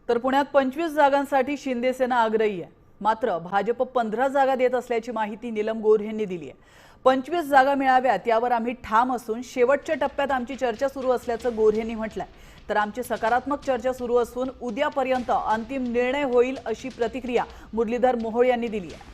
तर पुण्यात 25 जागांसाठी शिंदे सेना आग्रही आहे। मात्र भाजप 15 जागा देत असल्याची माहिती नीलम गोर यांनी दिली आहे। 25 जागा मिळाव्यात यावर आम्ही ठाम असून शेवटच्या टप्प्यात आमची चर्चा सुरू असल्याचं गोर यांनी म्हटलंय। तर आमची सकारात्मक चर्चा सुरू असून उद्यापर्यंत अंतिम निर्णय होईल अशी प्रतिक्रिया मुरलीधर मोहोळ यांनी दिली आहे।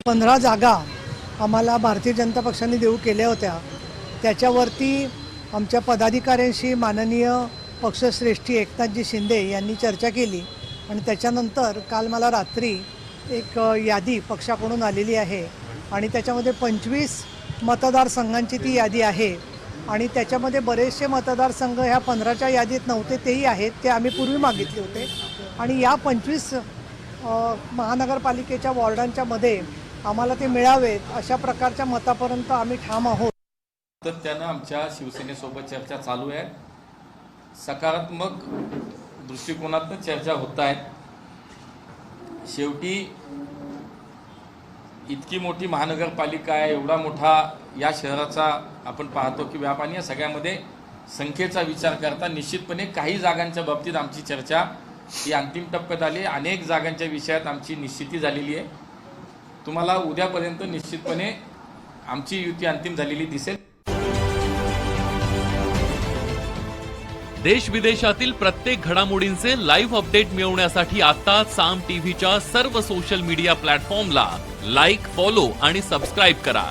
पंधरा जागा आम्हाला भारतीय जनता पक्षाने देऊ केल्या होत्या। त्याच्यावरती आमच्या पदाधिकाऱ्यांशी माननीय पक्षश्रेष्ठी एकनाथजी शिंदे यांनी चर्चा केली आणि त्याच्यानंतर काल मला रात्री एक यादी पक्षाकडून आलेली आहे आणि त्याच्यामध्ये 25 मतदारसंघांची ती यादी आहे आणि त्याच्यामध्ये बरेचसे मतदारसंघ ह्या 15च्या यादीत नव्हते तेही आहेत, ते आम्ही पूर्वी मागितले होते आणि या 25 महानगरपालिकेच्या वॉर्डांच्या मध्ये आम्हाला ते मिळावेत अशा प्रकारच्या मतापर्यंत आम्ही ठाम आहोत। तर त्यानं आमच्या शिवसेनेसोबत चर्चा चालू आहे। सकारात्मक दृष्टिकोनातून चर्चा होत आहेत। शेवटी इतकी मोठी महानगरपालिका आहे, एवढा मोठा या शहराचा आपण पाहतो की व्याप आणि या सगळ्यामध्ये संख्येचा विचार करता निश्चितपणे काही जागांच्या बाबतीत आमची चर्चा ही अंतिम टप्प्यात आली। अनेक जागांच्या विषयात आमची निश्चिती झालेली आहे। तुम्हाला उद्यापर्यंत निश्चितपणे आमची युती अंतिम झालेली दिसेल। देश विदेशातील प्रत्येक घडामोडींचे लाईव्ह अपडेट मिळवण्यासाठी आता साम टीव्हीच्या सर्व सोशल मीडिया प्लॅटफॉर्मला लाईक, फॉलो आणि सबस्क्राईब करा।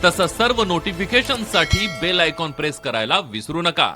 तसंच सर्व नोटिफिकेशनसाठी बेल आयकॉन प्रेस करायला विसरू नका।